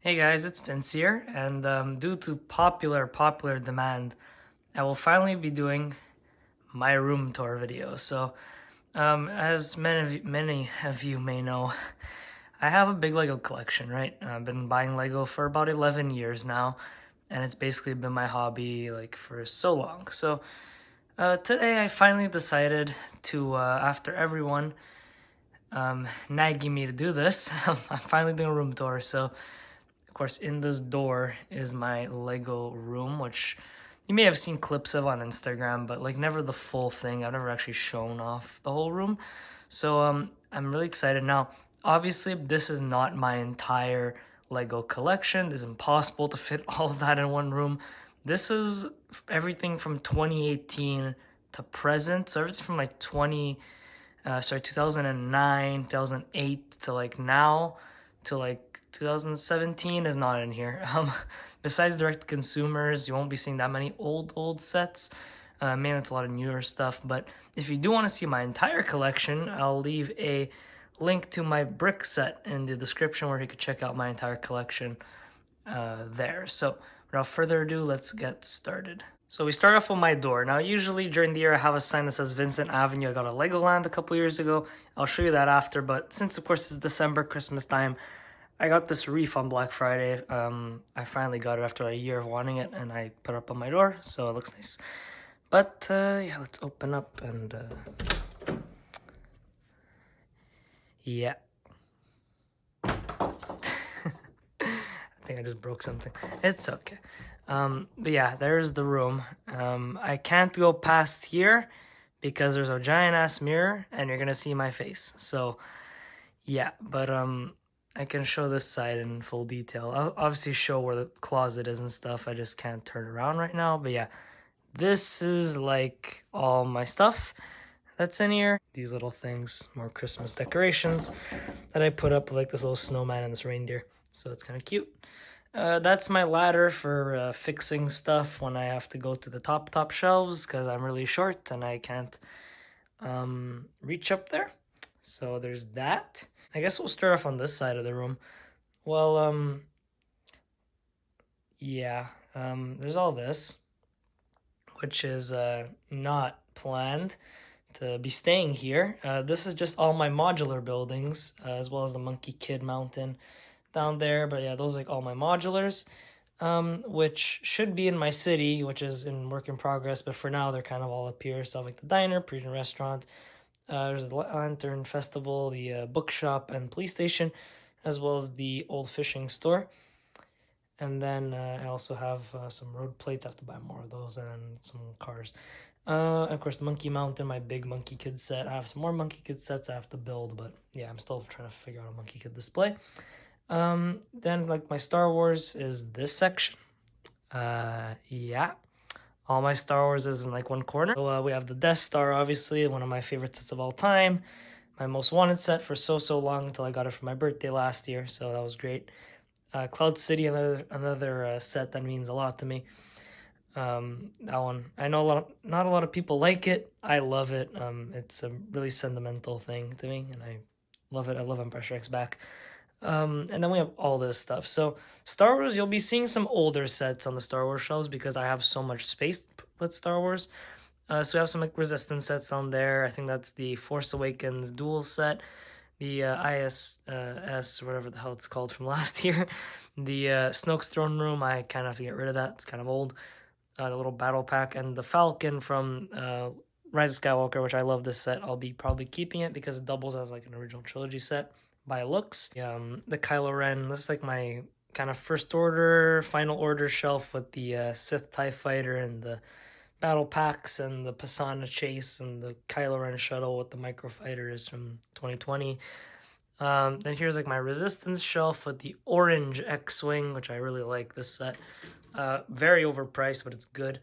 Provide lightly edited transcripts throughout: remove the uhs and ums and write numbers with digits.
Hey guys, it's Vince here, and due to popular demand, I will finally be doing my room tour video. So, as many of you may know, I have a big Lego collection, right? I've been buying Lego for about 11 years now, and it's basically been my hobby like for so long. So, today I finally decided to, after everyone nagging me to do this, I'm finally doing a room tour. So, of course, in this door is my Lego room, which you may have seen clips of on Instagram, but like never the full thing. I've never actually shown off the whole room. So I'm really excited. Now, obviously, this is not my entire Lego collection. It's impossible to fit all of that in one room. This is everything from 2018 to present. So everything from like 2009, 2008 to like now to like 2017 is not in here. Besides direct consumers, you won't be seeing that many old sets. Mainly it's a lot of newer stuff. But if you do want to see my entire collection, I'll leave a link to my brick set in the description where you could check out my entire collection there. So without further ado, let's get started. So we start off with my door. Now, usually during the year, I have a sign that says Vincent Avenue. I got a Legoland a couple years ago. I'll show you that after. But since, of course, it's December, Christmas time, I got this wreath on Black Friday. I finally got it after a year of wanting it, and I put it up on my door, so it looks nice. But yeah, let's open up and yeah. I think I just broke something. It's okay. But yeah, there's the room. I can't go past here because there's a giant ass mirror and you're gonna see my face. So yeah, but I can show this side in full detail. I'll obviously show where the closet is and stuff. I just can't turn around right now. But yeah, this is like all my stuff that's in here. These little things, more Christmas decorations that I put up, like this little snowman and this reindeer. So it's kind of cute. That's my ladder for fixing stuff when I have to go to the top shelves because I'm really short and I can't reach up there. So there's that. I guess we'll start off on this side of the room. Well, yeah, there's all this, which is not planned to be staying here. This is just all my modular buildings, as well as the Monkey Kid Mountain down there. But yeah, those are like all my modulars, which should be in my city, which is in work in progress. But for now, they're kind of all up here. So like the diner, Parisian restaurant, there's the Lantern Festival, the bookshop and police station, as well as the old fishing store. And then I also have some road plates. I have to buy more of those and some cars. Of course, the Monkey Mountain, my big Monkey Kid set. I have some more Monkey Kid sets I have to build, but yeah, I'm still trying to figure out a Monkey Kid display. Then like my Star Wars is this section. Yeah, all my Star Wars is in like one corner. So we have the Death Star, obviously, one of my favorite sets of all time. My most wanted set for so long until I got it for my birthday last year, so that was great. Cloud City, another set that means a lot to me. That one, I know not a lot of people like it. I love it. It's a really sentimental thing to me, and I love it. I love Empire Strikes Back. And then we have all this stuff. So Star Wars, you'll be seeing some older sets on the Star Wars shelves because I have so much space to put Star Wars. So we have some like Resistance sets on there. I think that's the Force Awakens dual set, the ISS, whatever the hell it's called from last year. The Snoke's Throne Room, I kind of have to get rid of that. It's kind of old. The little battle pack, and the Falcon from Rise of Skywalker, which I love this set. I'll be probably keeping it because it doubles as like an original trilogy set by looks. The Kylo Ren, this is like my kind of first order, final order shelf with the Sith TIE Fighter and the battle packs and the Pisana Chase and the Kylo Ren shuttle with the microfighters from 2020. Then here's like my Resistance shelf with the orange X-Wing, which I really like this set. Very overpriced, but it's good.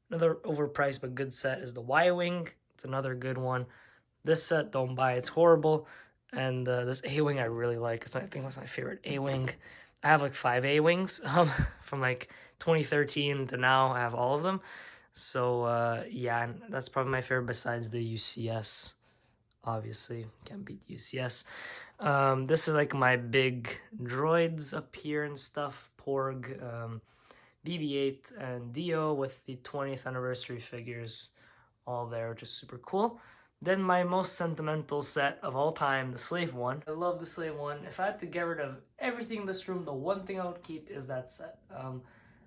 Another overpriced but good set is the Y-Wing. It's another good one. This set, don't buy, it's horrible. And this A-Wing I really like. I think it's my favorite A-Wing. I have like 5 A-Wings from like 2013 to now. I have all of them. So yeah, and that's probably my favorite besides the UCS obviously can't beat UCS. This is like my big droids up here and stuff. Porg, BB-8, and Dio with the 20th anniversary figures all there, which is super cool. Then my most sentimental set of all time, the Slave One. I love the Slave One. If I had to get rid of everything in this room, the one thing I would keep is that set.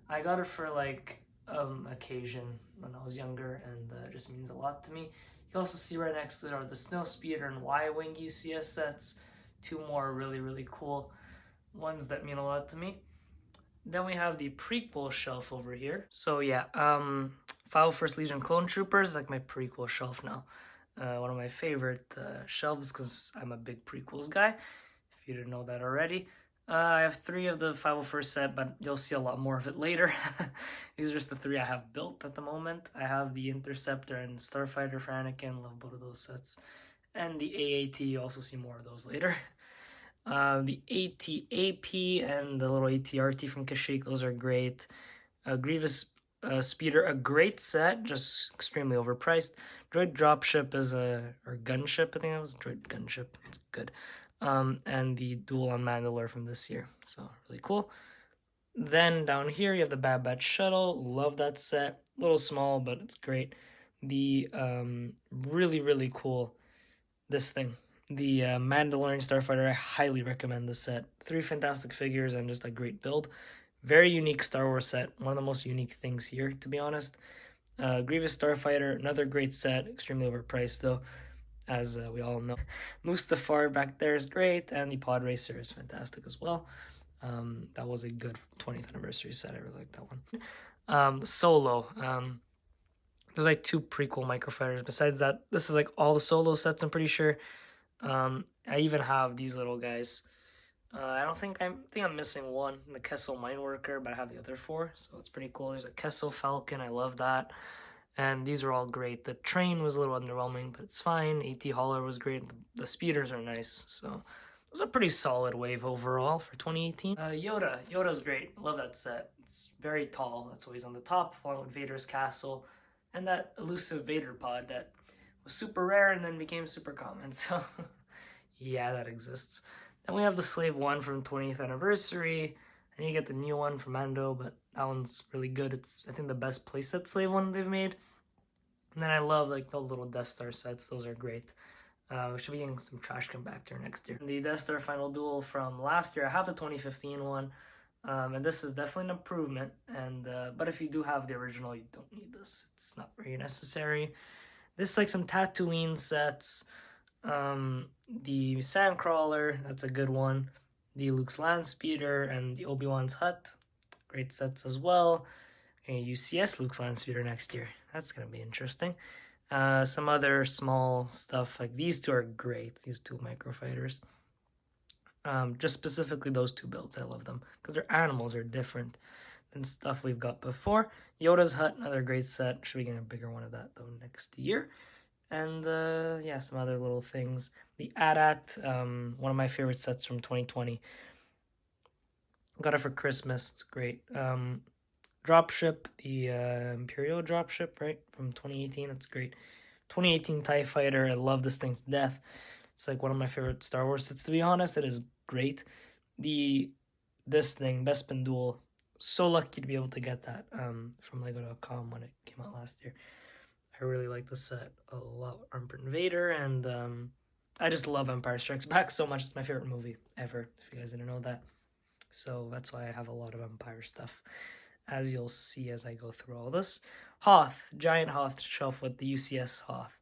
I got it for like occasion when I was younger, and it just means a lot to me. You can also see right next to it are the Snow Speeder and Y-Wing UCS sets. Two more really cool ones that mean a lot to me. Then we have the prequel shelf over here. So yeah, 501st Legion Clone Troopers, like my prequel shelf now. One of my favorite shelves because I'm a big prequels guy, if you didn't know that already. I have 3 of the 501st set, but you'll see a lot more of it later. These are just the 3 I have built at the moment. I have the Interceptor and Starfighter for Anakin, love both of those sets. And the AAT, you also see more of those later. The AT-AP and the little AT-RT from Kashyyyk, those are great. Grievous Speeder, a great set, just extremely overpriced. Droid Dropship is or Gunship, I think it was Droid Gunship, it's good. And the Duel on Mandalore from this year, so really cool. Then down here you have the Bad Batch Shuttle, love that set, a little small, but it's great. The really cool, this thing. The Mandalorian Starfighter, I highly recommend this set. 3 fantastic figures and just a great build. Very unique Star Wars set. One of the most unique things here, to be honest. Grievous Starfighter, another great set. Extremely overpriced, though, as we all know. Mustafar back there is great, and the Pod Racer is fantastic as well. That was a good 20th anniversary set. I really like that one. Solo. There's like 2 prequel microfighters. Besides that, this is like all the Solo sets, I'm pretty sure. I even have these little guys. I think I'm missing one, the Kessel Mineworker, but I have the other 4, so it's pretty cool. There's a Kessel Falcon, I love that. And these are all great. The train was a little underwhelming, but it's fine. AT Hauler was great. The speeders are nice, so it was a pretty solid wave overall for 2018. Yoda's great. I love that set. It's very tall. That's always on the top, along with Vader's castle, and that elusive Vader pod that was super rare and then became super common. So yeah, that exists. Then we have the Slave One from 20th anniversary. I need to get the new one from Mando, but that one's really good. It's, I think, the best playset Slave One they've made. And then I love like the little Death Star sets. Those are great. We should be getting some trash compactor next year. The Death Star Final Duel from last year, I have the 2015 one. And this is definitely an improvement. And but if you do have the original, you don't need this. It's not very necessary. This is like some Tatooine sets. The Sandcrawler, that's a good one. The Luke's Landspeeder and the Obi-Wan's Hut, great sets as well. And UCS Luke's Landspeeder next year. That's gonna be interesting. Some other small stuff, like these 2 are great. These 2 microfighters. Just specifically those 2 builds, I love them because their animals are different than stuff we've got before. Yoda's Hut, another great set. Should be getting a bigger one of that though next year. And yeah, some other little things. The AT-AT, one of my favorite sets from 2020. Got it for Christmas. It's great. Dropship, the Imperial Dropship, right, from 2018. That's great. 2018 TIE Fighter. I love this thing to death. It's like one of my favorite Star Wars sets, to be honest. It is great. This thing, Bespin Duel. So lucky to be able to get that from Lego.com when it came out last year. I really like the set a lot. Emperor Vader, and I just love Empire Strikes Back so much. It's my favorite movie ever, if you guys didn't know that. So that's why I have a lot of Empire stuff, as you'll see as I go through all this. Hoth, giant Hoth shelf with the UCS Hoth.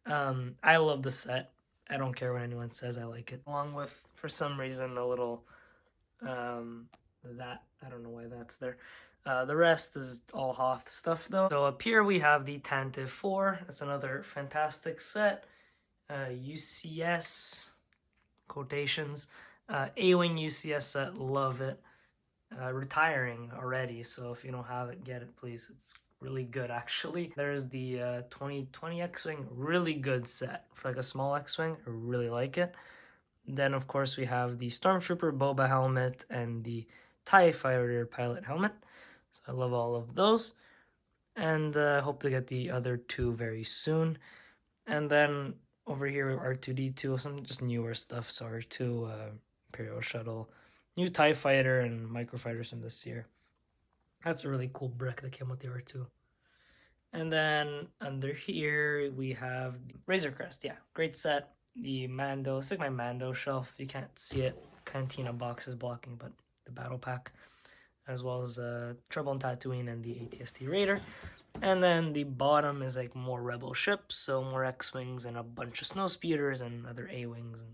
I love the set. I don't care what anyone says, I like it. Along with, for some reason, a little, that, I don't know why that's there. The rest is all Hoth stuff though. So up here we have the Tantive 4. That's another fantastic set. UCS, quotations. A-Wing UCS set, love it. Retiring already, so if you don't have it, get it please. It's really good actually. There's the 2020 X-Wing, really good set. For like a small X-Wing, I really like it. Then of course we have the Stormtrooper Boba helmet and the TIE Fighter pilot helmet. So I love all of those. And hope to get the other 2 very soon. And then over here we have R2D2, some just newer stuff. So R2, Imperial Shuttle, new TIE Fighter, and Microfighters from this year. That's a really cool brick that came with the R2. And then under here we have the Razor Crest. Yeah, great set. The Mando, it's like my Mando shelf. You can't see it. Cantina box is blocking, but the battle pack, as well as Trouble in Tatooine and the ATST Raider. And then the bottom is like more Rebel ships, so more X-Wings and a bunch of snow speeders and other A-Wings and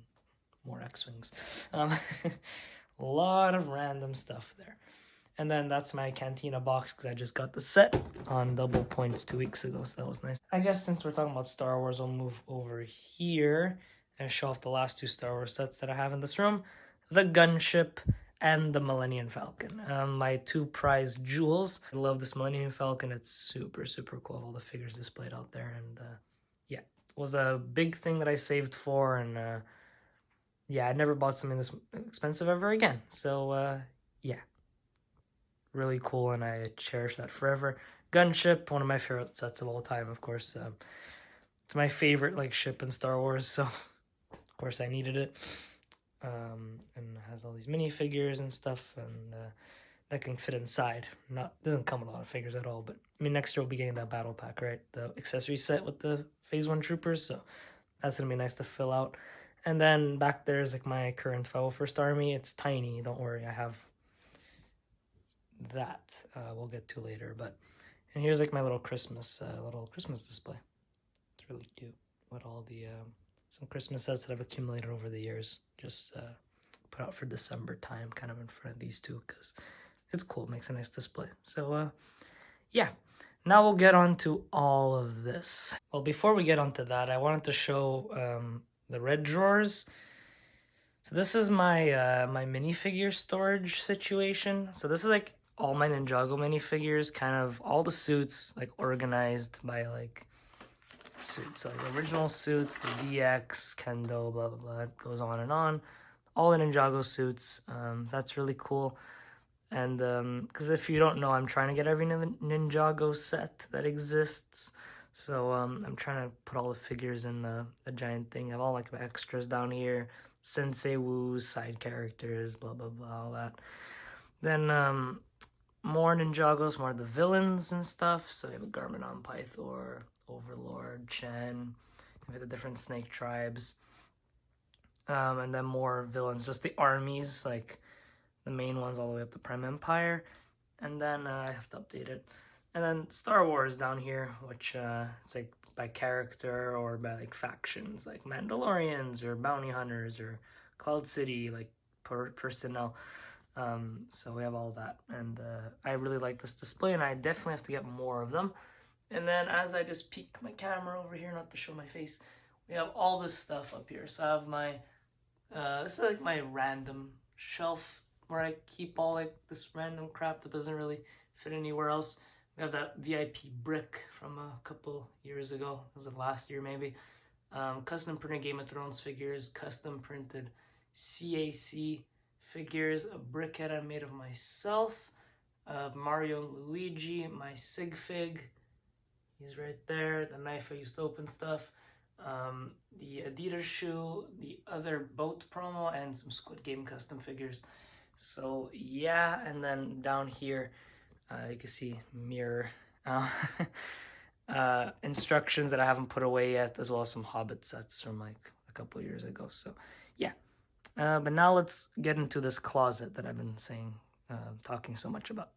more X-Wings. A lot of random stuff there. And then that's my Cantina box because I just got the set on double points 2 weeks ago, so that was nice. I guess since we're talking about Star Wars, I'll move over here and show off the last 2 Star Wars sets that I have in this room. The Gunship and the Millennium Falcon. My 2 prized jewels. I love this Millennium Falcon. It's super, super cool. All the figures displayed out there. And yeah, it was a big thing that I saved for. And yeah, I never bought something this expensive ever again. So yeah. Really cool, and I cherish that forever. Gunship, one of my favorite sets of all time, of course. It's my favorite like ship in Star Wars, so of course I needed it. And it has all these minifigures and stuff, and that can fit inside. Doesn't come with a lot of figures at all, but I mean next year we'll be getting that battle pack, right? The accessory set with the Phase 1 troopers, so that's gonna be nice to fill out. And then back there's like my current 501st Army. It's tiny, don't worry, I have that we'll get to later. But and here's like my little Christmas display. It's really cute with all the some Christmas sets that I've accumulated over the years, just put out for December time, kind of in front of these 2 because it's cool. It makes a nice display. So yeah, now we'll get on to all of this. Well, before we get onto that, I wanted to show the red drawers. So this is my my minifigure storage situation. So this is like all my Ninjago minifigures, kind of all the suits like organized by like suits. So like original suits, the DX, Kendo, blah blah blah. It goes on and on. All the Ninjago suits. That's really cool. And because if you don't know, I'm trying to get every Ninjago set that exists. So I'm trying to put all the figures in the giant thing. I have all like my extras down here. Sensei Wu's side characters, blah blah blah, all that. Then more Ninjagos, more of the villains and stuff. So you have a Garmadon, Pythor, Overlord, Chen, you have the different snake tribes. And then more villains, just the armies, like the main ones all the way up to Prime Empire. And then I have to update it. And then Star Wars down here, which it's like by character or by like factions, like Mandalorians or Bounty Hunters or Cloud City, like personnel. So we have all that, and I really like this display, and I definitely have to get more of them. And then as I just peek my camera over here, not to show my face, we have all this stuff up here. So I have my this is like my random shelf where I keep all like this random crap that doesn't really fit anywhere else. We have that VIP brick from a couple years ago. Was it last year maybe? Custom printed Game of Thrones figures, custom printed CAC figures, a briquette I made of myself, Mario and Luigi, my sig fig, he's right there, the knife I used to open stuff, the Adidas shoe, the other boat promo, and some Squid Game custom figures. So yeah, and then down here you can see mirror instructions that I haven't put away yet, as well as some Hobbit sets from like a couple years ago. So yeah. But now let's get into this closet that I've been talking so much about.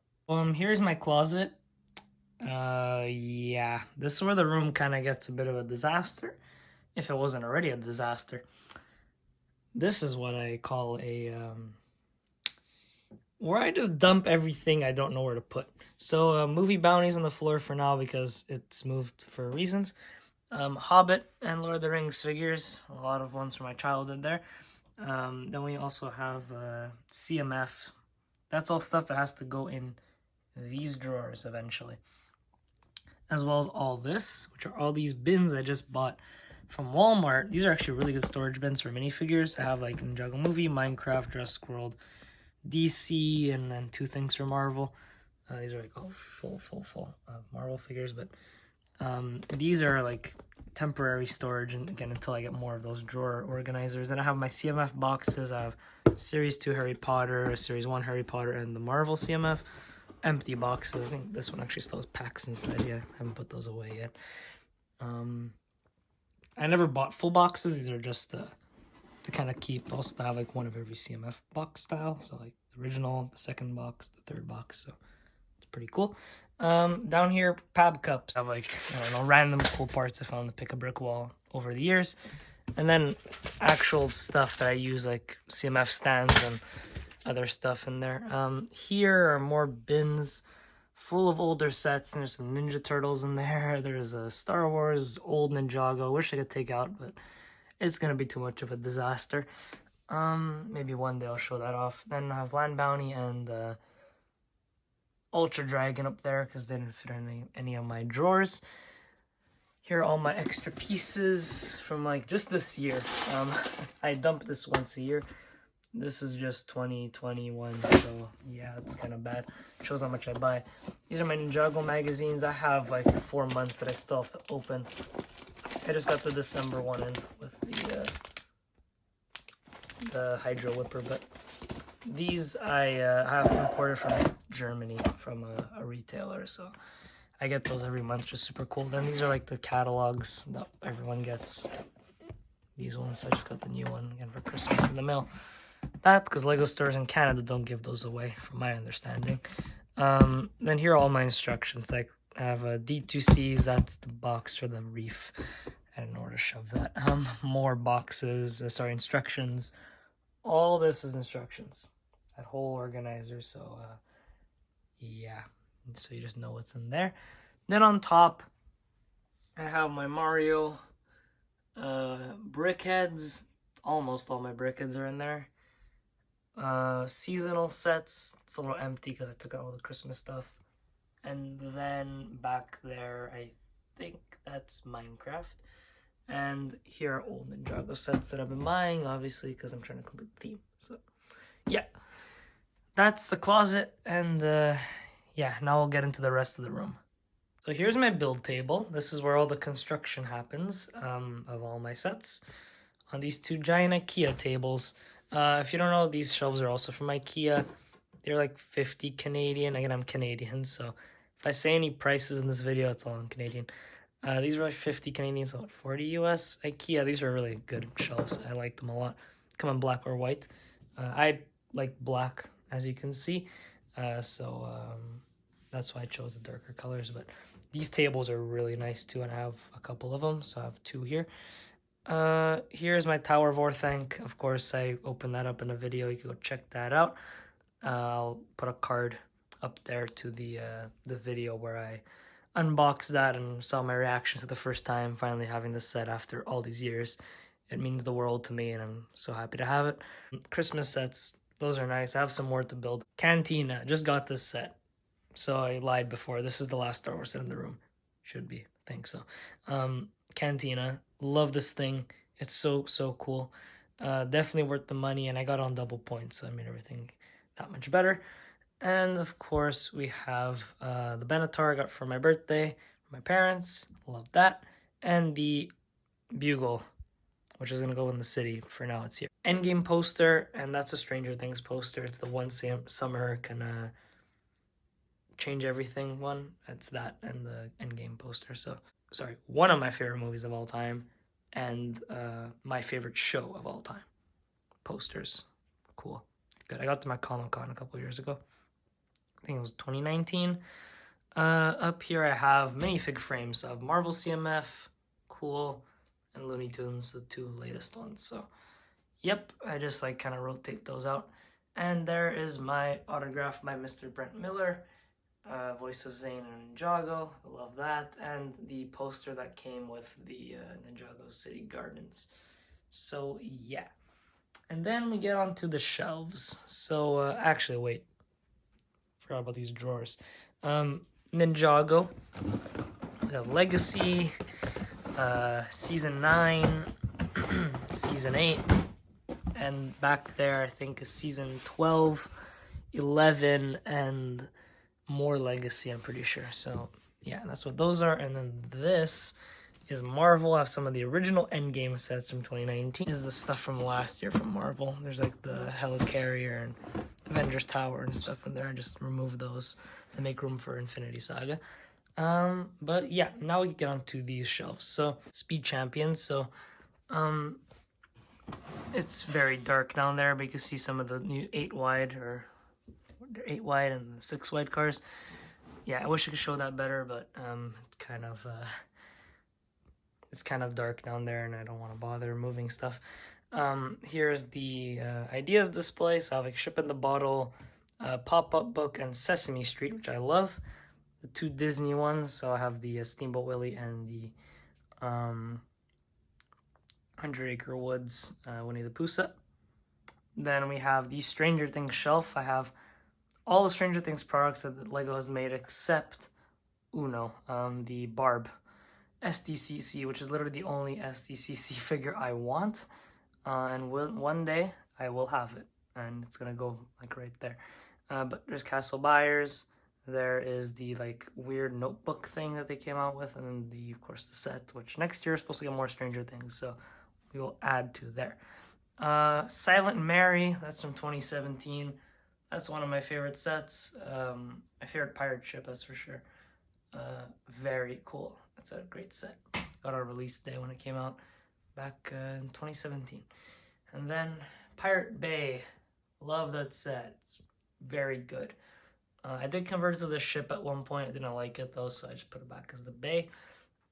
Here's my closet. Yeah, this is where the room kind of gets a bit of a disaster, if it wasn't already a disaster. This is what I call where I just dump everything I don't know where to put. So movie bounties on the floor for now because it's moved for reasons. Hobbit and Lord of the Rings figures, a lot of ones from my childhood there. Then we also have CMF. That's all stuff that has to go in these drawers eventually. As well as all this, which are all these bins I just bought from Walmart. These are actually really good storage bins for minifigures. I have like Ninjago Movie, Minecraft, Jurassic World, DC, and then 2 things for Marvel. These are like all full of Marvel figures, but These are like temporary storage, and again, until I get more of those drawer organizers. Then I have my CMF boxes. I have Series 2 Harry Potter, Series 1 Harry Potter, and the Marvel CMF. Empty boxes. I think this one actually still has packs inside. Yeah, I haven't put those away yet. I never bought full boxes. These are just to kind of keep. Also, to have like one of every CMF box style. So like the original, the second box, the third box. So it's pretty cool. Down here, pab cups. I have like, I don't know, random cool parts I found to pick a brick wall over the years. And then actual stuff that I use, like CMF stands and other stuff in there. Here are more bins full of older sets. And there's some Ninja Turtles in there. There's a Star Wars old Ninjago. Wish I could take out, but it's gonna be too much of a disaster. Maybe one day I'll show that off. Then I have Land Bounty and Ultra Dragon up there because they didn't fit in any of my drawers. Here are all my extra pieces from like just this year. I dump this once a year. This is just 2021, so yeah, it's kind of bad. Shows how much I buy. These are my Ninjago magazines. I have like 4 months that I still have to open. I just got the December one in with the Hydro Whipper, but these I have imported from Germany from a retailer, so I get those every month, just super cool. Then these are like the catalogs that everyone gets. These ones, I just got the new one again for Christmas in the mail. That, because Lego stores in Canada don't give those away, from my understanding. Then here are all my instructions. Like, I have a D2Cs, that's the box for the reef. I don't know where to shove that. More boxes, instructions. All this is instructions. That whole organizer, so, yeah. So you just know what's in there. Then on top, I have my Mario brickheads. Almost all my brickheads are in there. Seasonal sets. It's a little empty because I took out all the Christmas stuff. And then back there, I think that's Minecraft. And here are old Ninjago sets that I've been buying, obviously, because I'm trying to complete the theme. So, yeah. That's the closet, and yeah, now we'll get into the rest of the room. So here's my build table. This is where all the construction happens of all my sets. On these two giant IKEA tables. If you don't know, these shelves are also from IKEA. They're like 50 Canadian. Again, I'm Canadian, so if I say any prices in this video, it's all in Canadian. These are like 50 Canadian, so 40 US. IKEA, these are really good shelves. I like them a lot. Come in black or white. I like black, as you can see. So that's why I chose the darker colors. But these tables are really nice too, and I have a couple of them, so I have two here. Here's my Tower of Orthanc. Of course, I opened that up in a video. You can go check that out. I'll put a card up there to the video where I unboxed that and saw my reaction to the first time finally having this set after all these years. It means the world to me, and I'm so happy to have it. Christmas sets, those are nice. I have some more to build. Cantina, just got this set. So I lied before. This is the last Star Wars set in the room. Should be. I think so. Cantina. Love this thing. It's so cool. Definitely worth the money, and I got on double points, so I made everything that much better. And of course, we have the Benatar I got for my birthday, from my parents. Love that. And the Bugle, which is going to go in the city. For now, it's here. Endgame poster, and that's a Stranger Things poster. It's the one summer can change everything one. It's that and the Endgame poster. So, sorry, one of my favorite movies of all time, and my favorite show of all time. Posters. Cool. Good. I got to my Comic-Con a couple years ago. I think it was 2019. Up here I have minifig frames of Marvel CMF, cool, and Looney Tunes, the two latest ones. So, yep, I just like kind of rotate those out. And there is my autograph by Mr. Brent Miller, voice of Zane and Ninjago. I love that. And the poster that came with the Ninjago City Gardens. So, yeah. And then we get onto the shelves. So, actually, wait. Forgot about these drawers. Ninjago. We have Legacy, Season 9, Season 8, and back there I think is Season 12, 11, and more Legacy, I'm pretty sure. So, yeah, that's what those are. And then this is Marvel. I have some of the original Endgame sets from 2019. This is the stuff from last year from Marvel. There's like the Helicarrier and Avengers Tower and stuff in there. I just removed those to make room for Infinity Saga. But yeah, now we can get onto these shelves. So Speed Champions. So it's very dark down there, but you can see some of the new 8 wide or 8 wide and 6 wide cars. Yeah, I wish I could show that better, but it's kind of dark down there, and I don't want to bother moving stuff. Here's the ideas display. So I have like Ship in the Bottle, Pop-Up Book, and Sesame Street, which I love. The 2 Disney ones. So I have the Steamboat Willie and the 100 Acre Woods Winnie the Pooh set. Then we have the Stranger Things shelf. I have all the Stranger Things products that Lego has made except Uno, the Barb SDCC, which is literally the only SDCC figure I want. And one day I will have it, and it's gonna go like right there. But there's Castle Buyers. There is the like weird notebook thing that they came out with, and then the of course the set, which next year is supposed to get more Stranger Things, so we will add to there. Silent Mary, that's from 2017. That's one of my favorite sets. My favorite pirate ship, that's for sure. Very cool. That's a great set. Got our release day when it came out back in 2017. And then Pirate Bay. Love that set. It's very good. I did convert it to the ship at one point. I didn't like it though, so I just put it back as the Bay.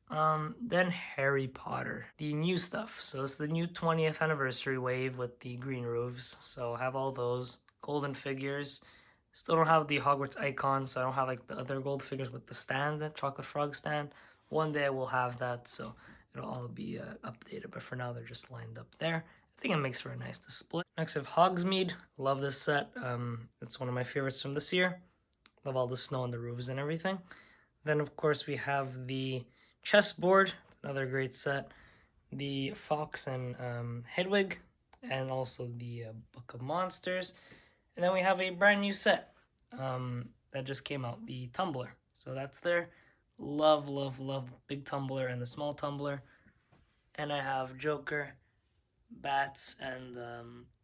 Then Harry Potter, the new stuff. So it's the new 20th anniversary wave with the green roofs. So I have all those golden figures. Still don't have the Hogwarts icon, so I don't have like the other gold figures with the stand, the chocolate frog stand. One day I will have that, so it'll all be updated. But for now, they're just lined up there. I think it makes for a nice display. Next, I have Hogsmeade. Love this set. It's one of my favorites from this year. Love all the snow on the roofs and everything. Then, of course, we have the chessboard, another great set. The Fox and Hedwig, and also the Book of Monsters. And then we have a brand new set that just came out, the tumbler. So that's there. Love, love, love the big tumbler and the small tumbler. And I have Joker, Bats, and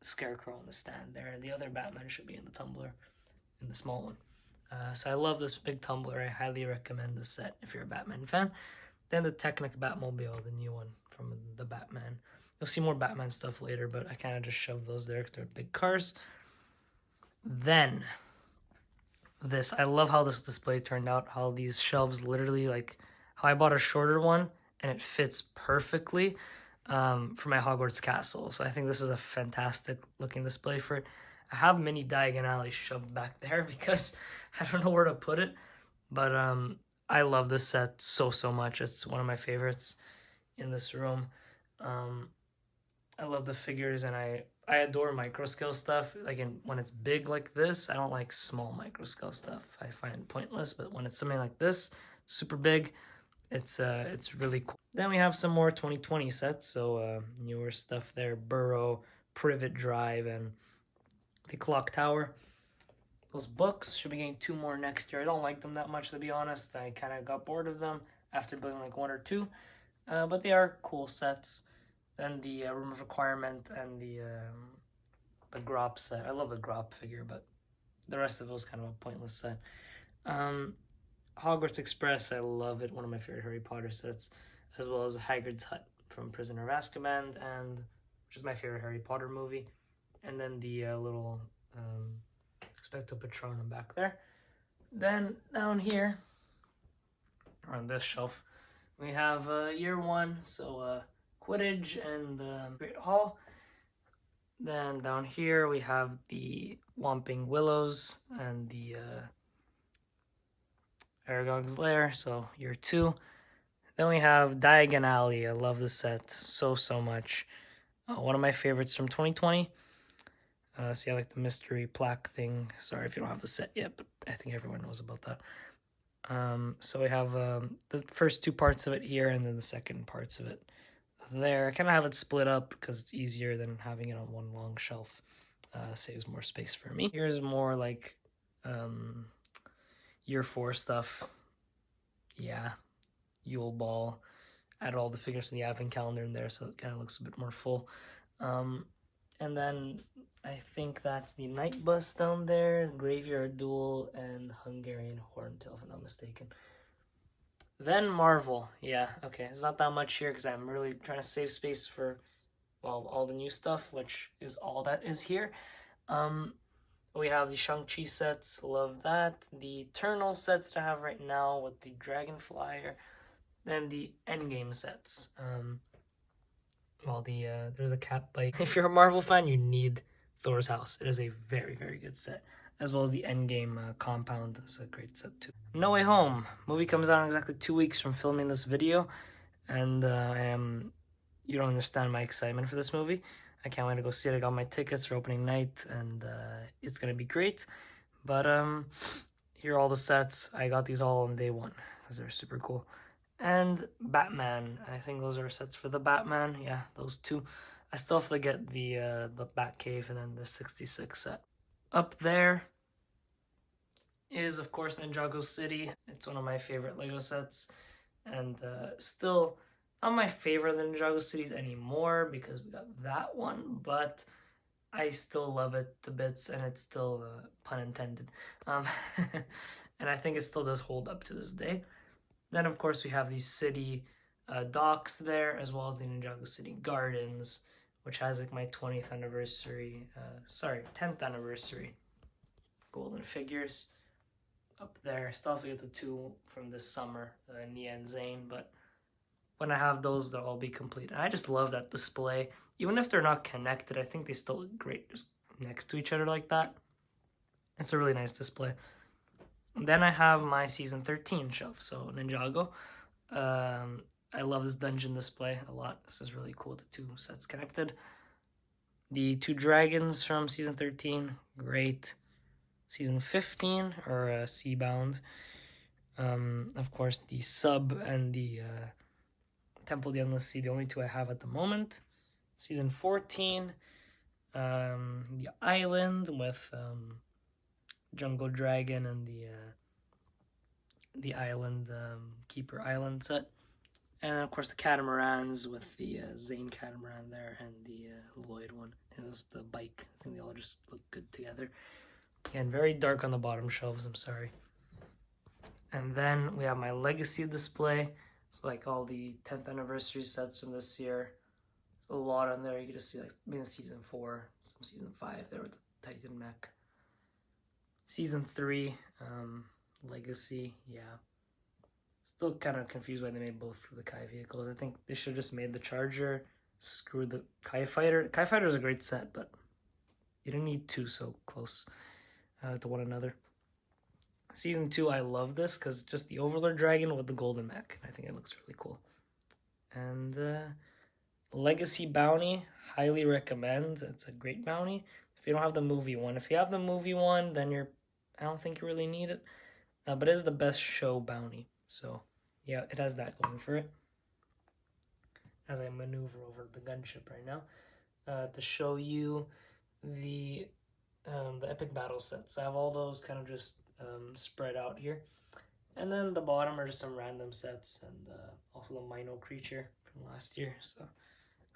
Scarecrow on the stand there. And the other Batman should be in the tumbler, in the small one. So I love this big tumbler. I highly recommend this set if you're a Batman fan. Then the Technic Batmobile, the new one from the Batman. You'll see more Batman stuff later, but I kind of just shoved those there because they're big cars. Then this, I love how this display turned out, how these shelves literally, like how I bought a shorter one and it fits perfectly for my Hogwarts castle. So I think this is a fantastic looking display for it. I have mini diagonally shoved back there because I don't know where to put it, but I love this set so much. It's one of my favorites in this room. I love the figures, and I adore micro scale stuff. Like when it's big like this, I don't like small micro scale stuff. I find it pointless. But when it's something like this, super big, it's really cool. Then we have some more 2020 sets, so newer stuff there: Burrow, Privet Drive, and the Clock Tower. Those books should be getting 2 more next year. I don't like them that much, to be honest. I kind of got bored of them after building like 1 or 2, but they are cool sets. Then the Room of Requirement and the Grop set. I love the Grop figure, but the rest of it was kind of a pointless set. Hogwarts Express, I love it. One of my favorite Harry Potter sets, as well as Hagrid's Hut from Prisoner of Azkaban, and which is my favorite Harry Potter movie. And then the little Expecto Patronum back there. Then down here, on this shelf, we have year 1, so Quidditch and Great Hall. Then down here we have the Whomping Willows and the Aragog's Lair, so year 2. Then we have Diagon Alley. I love this set so much. One of my favorites from 2020. See, I like the mystery plaque thing. Sorry if you don't have the set yet, but I think everyone knows about that. So we have the first 2 parts of it here, and then the second parts of it there. I kind of have it split up because it's easier than having it on one long shelf. Saves more space for me. Here's more like year 4 stuff. yeah, Yule Ball. Add all the figures from the advent calendar in there, so it kind of looks a bit more full. And then I think that's the Night Bus down there, Graveyard Duel, and Hungarian Horntail, if I'm not mistaken. Then Marvel. Yeah, okay. There's not that much here because I'm really trying to save space for, well, all the new stuff, which is all that is here. We have the Shang-Chi sets. Love that. The Eternal sets that I have right now with the Dragon Flyer. Then the Endgame sets. Well, there's a cat bike. If you're a Marvel fan, you need Thor's house. It is a very, very good set. As well as the Endgame compound. It's a great set too. No Way Home. Movie comes out in exactly 2 weeks from filming this video. And you don't understand my excitement for this movie. I can't wait to go see it. I got my tickets for opening night, and it's gonna be great. But here are all the sets. I got these all on day one because they're super cool. And Batman. I think those are sets for the Batman. Yeah, those two. I still have to get the Batcave and then the 66 set. Up there is, of course, Ninjago City. It's one of my favorite Lego sets. And still not my favorite Ninjago cities anymore because we got that one, but I still love it to bits, and it's still pun intended. And I think it still does hold up to this day. Then, of course, we have the city docks there, as well as the Ninjago City Gardens, which has like my 20th anniversary, 10th anniversary golden figures up there. I still have to get the two from this summer, Nia and Zane, but when I have those, they'll all be complete. And I just love that display. Even if they're not connected, I think they still look great just next to each other like that. It's a really nice display. And then I have my season 13 shelf, so Ninjago. I love this dungeon display a lot. This is really cool, the two sets connected. The two dragons from season 13, great. Season 15, or Seabound. Of course, the Sub and the Temple of the Endless Sea, the only two I have at the moment. Season 14, the Island with Jungle Dragon and the Island, Keeper Island set. And of course the Catamarans with the Zane Catamaran there and the Lloyd one. And those the bike. I think they all just look good together. Again, very dark on the bottom shelves, I'm sorry. And then we have my Legacy display. So like all the 10th anniversary sets from this year. A lot on there. You can just see like maybe season 4, some season 5 there with the Titan mech. Season 3, Legacy, yeah. Still kind of confused why they made both of the Kai vehicles. I think they should have just made the Charger, screw the Kai Fighter. Kai Fighter is a great set, but you don't need two so close to one another. Season 2, I love this because just the Overlord Dragon with the golden mech. I think it looks really cool. And Legacy Bounty, highly recommend. It's a great bounty. If you don't have the movie one. If you have the movie one, then I don't think you really need it. But it is the best show bounty. So, yeah, it has that going for it. As I maneuver over the gunship right now. To show you the epic battle sets. I have all those kind of just spread out here. And then the bottom are just some random sets. And also the Mino creature from last year. So,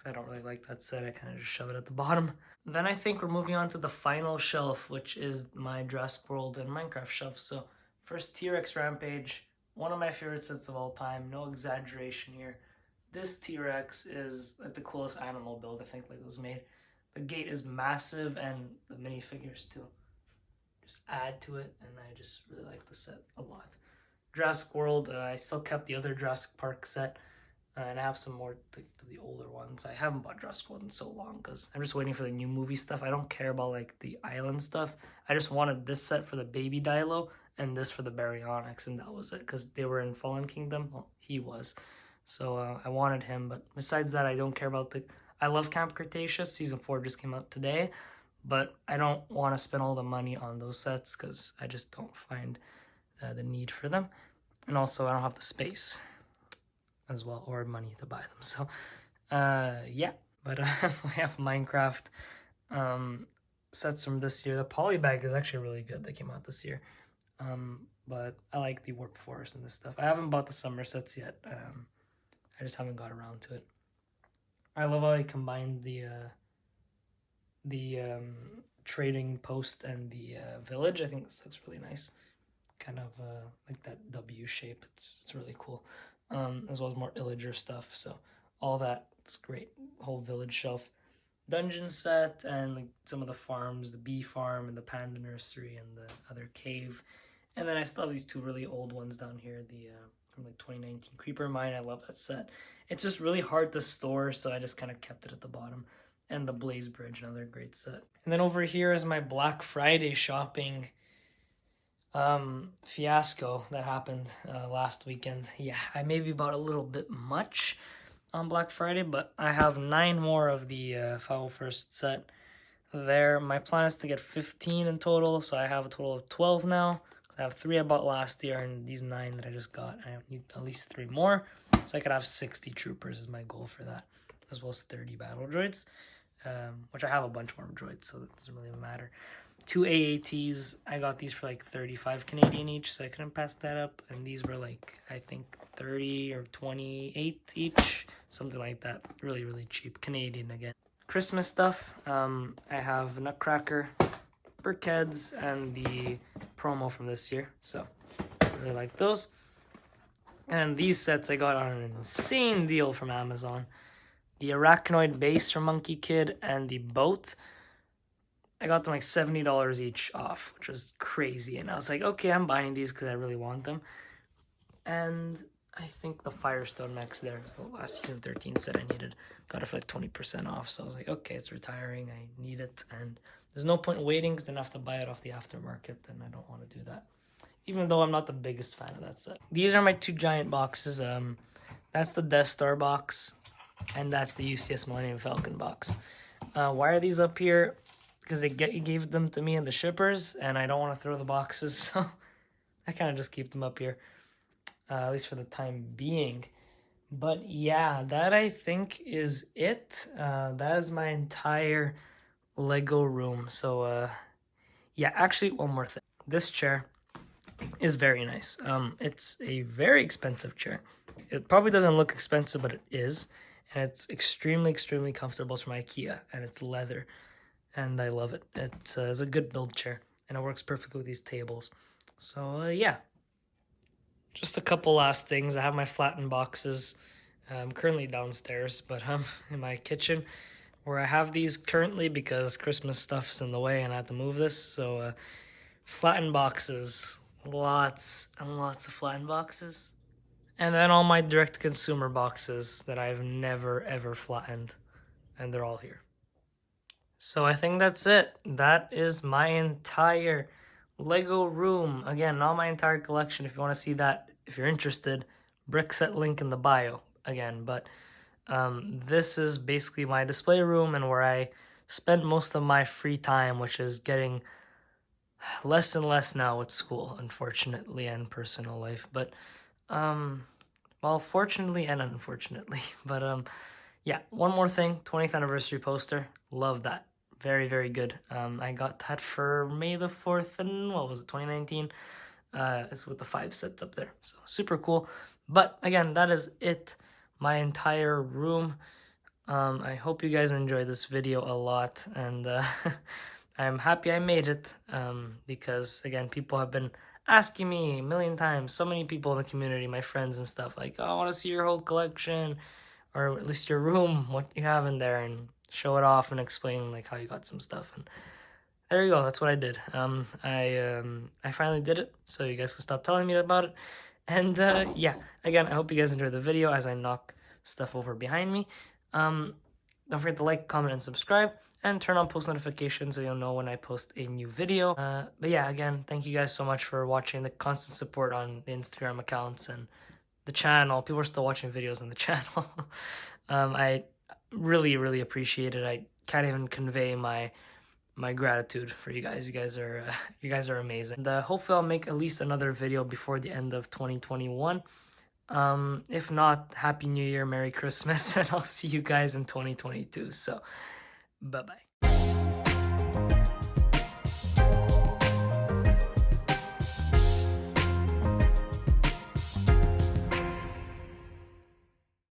I don't really like that set. I kind of just shove it at the bottom. Then I think we're moving on to the final shelf, which is my Jurassic World and Minecraft shelf. So first, T-Rex Rampage, one of my favorite sets of all time. No exaggeration here. This T-Rex is like the coolest animal build I think Lego's made. The gate is massive and the minifigures too. Just add to it, and I just really like the set a lot. Jurassic World, I still kept the other Jurassic Park set. And I have some more the older ones. I haven't bought Jurassic World in so long because I'm just waiting for the new movie stuff. I don't care about like the island stuff. I just wanted this set for the baby Dilo and this for the Baryonyx, and that was it because they were in Fallen Kingdom. Well, he was. So I wanted him, but besides that, I don't care about I love Camp Cretaceous. Season 4 just came out today, but I don't want to spend all the money on those sets because I just don't find the need for them. And also, I don't have the space as well, or money to buy them. So, yeah. But we have Minecraft sets from this year. The polybag is actually really good. That came out this year. But I like the Warp Forest and this stuff. I haven't bought the summer sets yet. I just haven't got around to it. I love how I combined the trading post and the village. I think this looks really nice. Kind of like that W shape. It's really cool. As well as more Illager stuff. So all that, it's great. Whole village shelf. Dungeon set and like some of the farms, the bee farm and the panda nursery and the other cave. And then I still have these two really old ones down here, the from like 2019 Creeper Mine. I love that set. It's just really hard to store, so I just kind of kept it at the bottom. And the Blaze Bridge, another great set. And then over here is my Black Friday shopping fiasco that happened last weekend. Yeah, I maybe bought a little bit much on Black Friday, but I have 9 more of the 501st set there. My plan is to get 15 in total, so I have a total of 12 now. I have 3 I bought last year, and these 9 that I just got, I need at least 3 more, so I could have 60 troopers is my goal for that, as well as 30 battle droids, which I have a bunch more droids, so that doesn't really matter. 2 AATs, I got these for like 35 Canadian each, so I couldn't pass that up, and these were like, I think 30 or 28 each, something like that. Really, really cheap, Canadian again. Christmas stuff, I have Nutcracker, Brickheads, and the promo from this year, so I really like those. And these sets I got on an insane deal from Amazon. The Arachnoid base from Monkey Kid and the boat, I got them like $70 each off, which was crazy. And I was like, okay, I'm buying these because I really want them. And I think the Firestone mechs there, the last season 13 set I needed, got it for like 20% off. So I was like, okay, it's retiring. I need it. And there's no point waiting because then I have to buy it off the aftermarket. And I don't want to do that, even though I'm not the biggest fan of that set. These are my 2 giant boxes. That's the Death Star box. And that's the UCS Millennium Falcon box. Why are these up here? Because they gave them to me and the shippers, and I don't want to throw the boxes, so I kind of just keep them up here, at least for the time being. But yeah, that I think is it. That is my entire Lego room. So yeah, actually one more thing. This chair is very nice. It's a very expensive chair. It probably doesn't look expensive, but it is. And it's extremely, extremely comfortable. It's from IKEA, and it's leather. And I love it. It's a good build chair, and it works perfectly with these tables. So yeah, just a couple last things. I have my flattened boxes. I'm currently downstairs, but in my kitchen, where I have these currently because Christmas stuff's in the way and I had to move this. So flattened boxes, lots and lots of flattened boxes. And then all my direct-to-consumer boxes that I've never, ever flattened, and they're all here. So I think that's it. That is my entire Lego room. Again, not my entire collection. If you want to see that, if you're interested, Brickset link in the bio again. But this is basically my display room and where I spend most of my free time, which is getting less and less now with school, unfortunately, and personal life. But well, fortunately and unfortunately. But yeah, one more thing, 20th anniversary poster. Love that. Very, very good. I got that for May the 4th and what was it, 2019? It's with the 5 sets up there. So super cool. But again, that is it. My entire room. I hope you guys enjoyed this video a lot, and I'm happy I made it because again, people have been asking me a million times, so many people in the community, my friends and stuff, like, oh, I want to see your whole collection, or at least your room, what you have in there, and show it off and explain like how you got some stuff. And there you go, that's what I did. I finally did it, so you guys can stop telling me about it. And yeah, again, I hope you guys enjoyed the video as I knock stuff over behind me. Don't forget to like, comment, and subscribe, and turn on post notifications so you'll know when I post a new video. But yeah, again, thank you guys so much for watching, the constant support on the Instagram accounts and the channel. People are still watching videos on the channel. I really, really appreciate it. I can't even convey my gratitude for you guys. You guys are amazing. And hopefully I'll make at least another video before the end of 2021. If not, Happy New Year, Merry Christmas, and I'll see you guys in 2022. So, bye-bye.